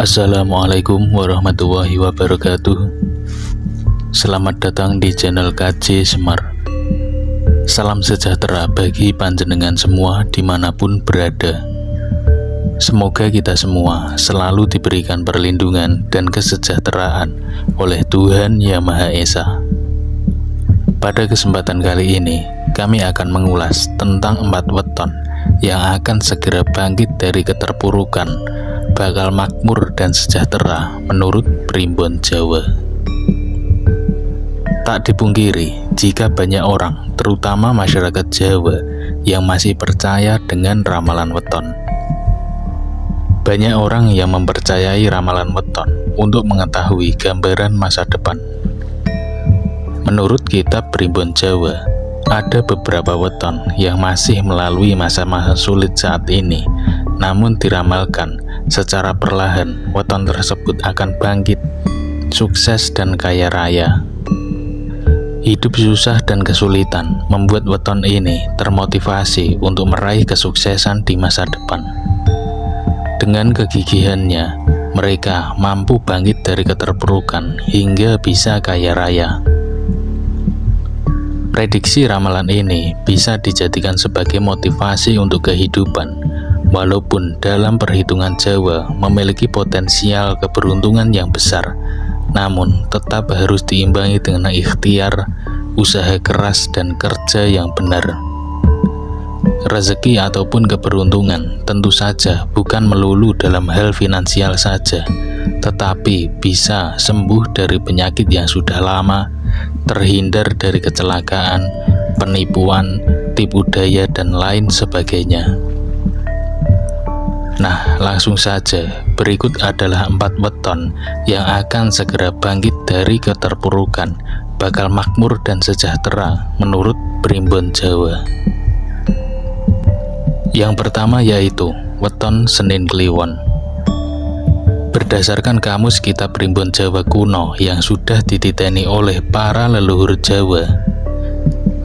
Assalamualaikum warahmatullahi wabarakatuh. Selamat datang di channel KJ Semar. Salam sejahtera bagi panjenengan semua dimanapun berada. Semoga kita semua selalu diberikan perlindungan dan kesejahteraan oleh Tuhan Yang Maha Esa. Pada kesempatan kali ini, kami akan mengulas tentang 4 weton yang akan segera bangkit dari keterpurukan, bakal makmur dan sejahtera menurut Primbon Jawa. Tak dipungkiri, jika banyak orang, terutama masyarakat Jawa, yang masih percaya dengan ramalan weton. Banyak orang yang mempercayai ramalan weton untuk mengetahui gambaran masa depan. Menurut kitab Primbon Jawa, ada beberapa weton yang masih melalui masa-masa sulit saat ini, namun diramalkan secara perlahan weton tersebut akan bangkit, sukses dan kaya raya. Hidup susah dan kesulitan membuat weton ini termotivasi untuk meraih kesuksesan di masa depan. Dengan kegigihannya, mereka mampu bangkit dari keterpurukan hingga bisa kaya raya. Prediksi ramalan ini bisa dijadikan sebagai motivasi untuk kehidupan, walaupun dalam perhitungan Jawa memiliki potensial keberuntungan yang besar, namun tetap harus diimbangi dengan ikhtiar, usaha keras, dan kerja yang benar. Rezeki ataupun keberuntungan tentu saja bukan melulu dalam hal finansial saja, tetapi bisa sembuh dari penyakit yang sudah lama, terhindar dari kecelakaan, penipuan, tipu daya, dan lain sebagainya. Nah, langsung saja, berikut adalah 4 weton yang akan segera bangkit dari keterpurukan, bakal makmur dan sejahtera menurut Primbon Jawa. Yang pertama yaitu weton Senin Kliwon. Berdasarkan kamus kitab Primbon Jawa kuno yang sudah dititeni oleh para leluhur Jawa,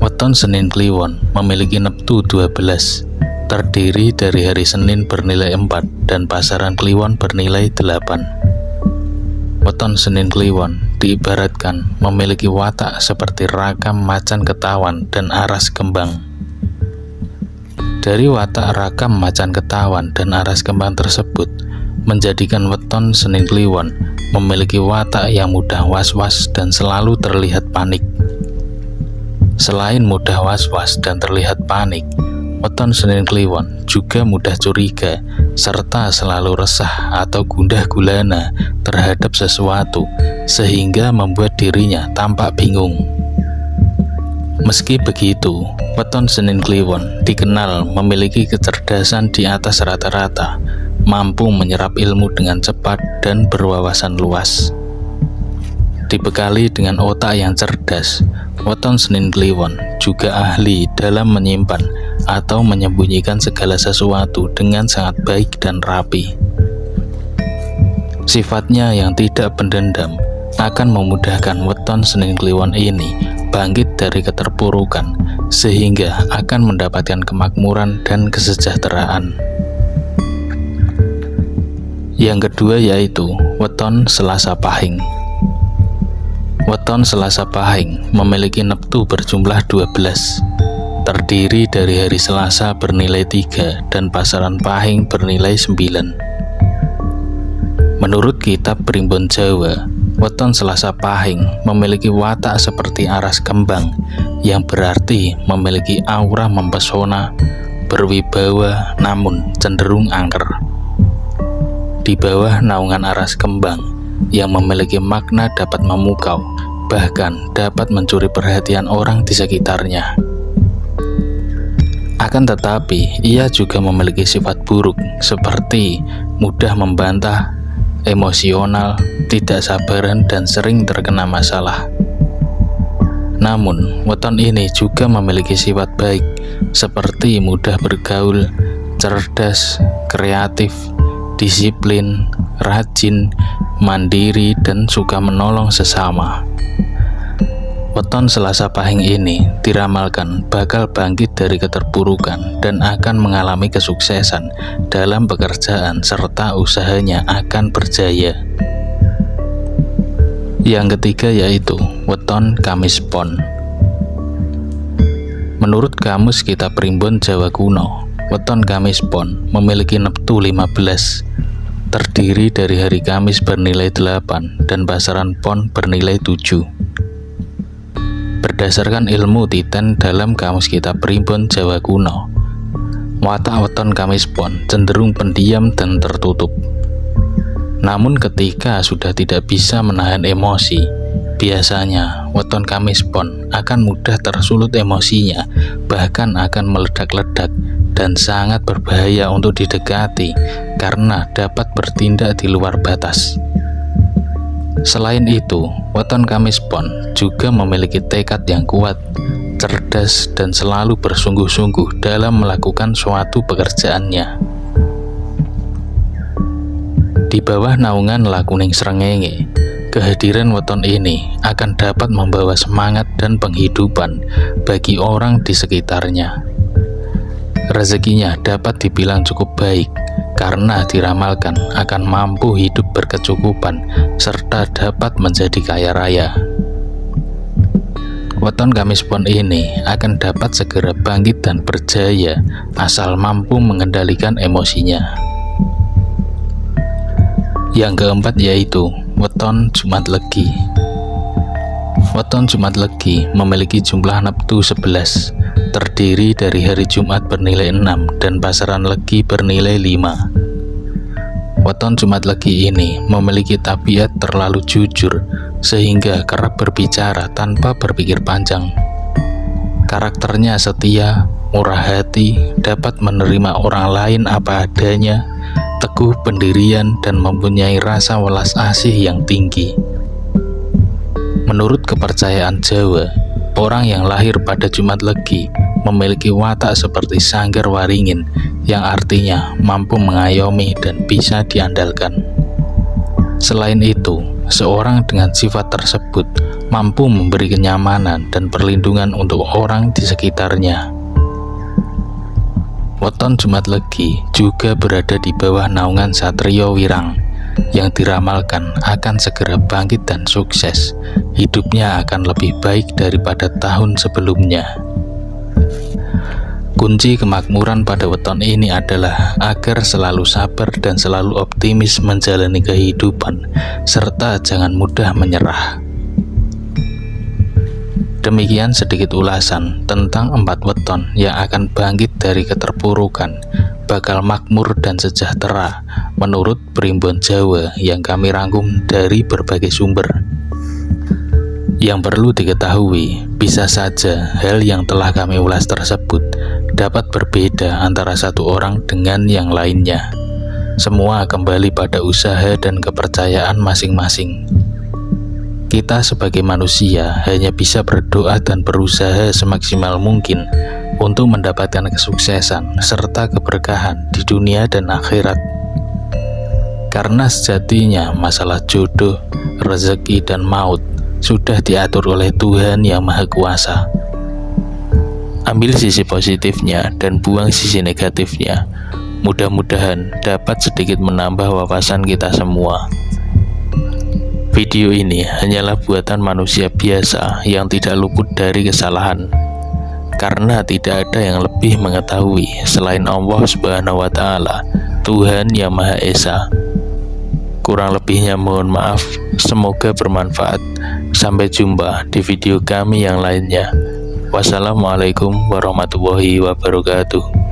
weton Senin Kliwon memiliki neptu 12, terdiri dari hari Senin bernilai 4 dan pasaran Kliwon bernilai 8. Weton Senin Kliwon diibaratkan memiliki watak seperti rakam macan ketawan dan aras kembang. Dari watak rakam macan ketawan dan aras kembang tersebut, menjadikan weton Senin Kliwon memiliki watak yang mudah was-was dan selalu terlihat panik. Selain mudah was-was dan terlihat panik, weton Senin Kliwon juga mudah curiga serta selalu resah atau gundah gulana terhadap sesuatu, sehingga membuat dirinya tampak bingung. Meski begitu, weton Senin Kliwon dikenal memiliki kecerdasan di atas rata-rata, mampu menyerap ilmu dengan cepat dan berwawasan luas. Dibekali dengan otak yang cerdas, weton Senin Kliwon juga ahli dalam menyimpan atau menyembunyikan segala sesuatu dengan sangat baik dan rapi. Sifatnya yang tidak pendendam akan memudahkan weton Senin Kliwon ini bangkit dari keterpurukan, sehingga akan mendapatkan kemakmuran dan kesejahteraan. Yang kedua yaitu weton Selasa Pahing. Weton Selasa Pahing memiliki neptu berjumlah 12, terdiri dari hari Selasa bernilai 3 dan pasaran Pahing bernilai 9. Menurut kitab Primbon Jawa, weton Selasa Pahing memiliki watak seperti aras kembang, yang berarti memiliki aura mempesona, berwibawa, namun cenderung angker. Di bawah naungan aras kembang yang memiliki makna dapat memukau, bahkan dapat mencuri perhatian orang di sekitarnya. Akan tetapi, ia juga memiliki sifat buruk seperti mudah membantah, emosional, tidak sabaran, dan sering terkena masalah. Namun, weton ini juga memiliki sifat baik seperti mudah bergaul, cerdas, kreatif, disiplin, rajin, mandiri, dan suka menolong sesama. Weton Selasa Pahing ini diramalkan bakal bangkit dari keterpurukan dan akan mengalami kesuksesan dalam pekerjaan serta usahanya akan berjaya. Yang ketiga yaitu weton Kamis Pon. Menurut Kamus Kitab Primbon Jawa Kuno, weton Kamis Pon memiliki neptu 15, terdiri dari hari Kamis bernilai 8 dan pasaran Pon bernilai 7. Berdasarkan ilmu Titan dalam Kamus Kitab Primbon Jawa Kuno, watak weton Kamis Pon cenderung pendiam dan tertutup. Namun ketika sudah tidak bisa menahan emosi, biasanya weton Kamis Pon akan mudah tersulut emosinya, bahkan akan meledak-ledak dan sangat berbahaya untuk didekati karena dapat bertindak di luar batas. Selain itu, weton Kamis Pon juga memiliki tekad yang kuat, cerdas, dan selalu bersungguh-sungguh dalam melakukan suatu pekerjaannya. Di bawah naungan Lakuning Srengenge, kehadiran weton ini akan dapat membawa semangat dan penghidupan bagi orang di sekitarnya. Rezekinya dapat dibilang cukup baik, karena diramalkan akan mampu hidup berkecukupan serta dapat menjadi kaya raya. Weton Kamis Pon ini akan dapat segera bangkit dan berjaya asal mampu mengendalikan emosinya. Yang keempat yaitu weton Jumat Legi. Weton Jumat Legi memiliki jumlah neptu 11, terdiri dari hari Jumat bernilai 6 dan pasaran Legi bernilai 5. Weton Jumat Legi ini memiliki tabiat terlalu jujur sehingga kerap berbicara tanpa berpikir panjang. Karakternya setia, murah hati, dapat menerima orang lain apa adanya, teguh pendirian, dan mempunyai rasa welas asih yang tinggi. Menurut kepercayaan Jawa, orang yang lahir pada Jumat Legi memiliki watak seperti sanggar waringin, yang artinya mampu mengayomi dan bisa diandalkan. Selain itu, seorang dengan sifat tersebut mampu memberi kenyamanan dan perlindungan untuk orang di sekitarnya. Weton Jumat Legi juga berada di bawah naungan Satrio Wirang, yang diramalkan akan segera bangkit dan sukses. Hidupnya akan lebih baik daripada tahun sebelumnya. Kunci kemakmuran pada weton ini adalah agar selalu sabar dan selalu optimis menjalani kehidupan, serta jangan mudah menyerah. Demikian sedikit ulasan tentang 4 weton yang akan bangkit dari keterpurukan, bakal makmur dan sejahtera menurut Primbon Jawa yang kami rangkum dari berbagai sumber. Yang perlu diketahui, bisa saja hal yang telah kami ulas tersebut dapat berbeda antara satu orang dengan yang lainnya. Semua kembali pada usaha dan kepercayaan masing-masing. Kita sebagai manusia hanya bisa berdoa dan berusaha semaksimal mungkin untuk mendapatkan kesuksesan serta keberkahan di dunia dan akhirat. Karena sejatinya masalah jodoh, rezeki, dan maut sudah diatur oleh Tuhan Yang Maha Kuasa. Ambil sisi positifnya dan buang sisi negatifnya. Mudah-mudahan dapat sedikit menambah wawasan kita semua. Video ini hanyalah buatan manusia biasa yang tidak luput dari kesalahan, karena tidak ada yang lebih mengetahui selain Allah Subhanahu wa Ta'ala, Tuhan Yang Maha Esa. Kurang lebihnya mohon maaf, semoga bermanfaat. Sampai jumpa di video kami yang lainnya. Wassalamualaikum warahmatullahi wabarakatuh.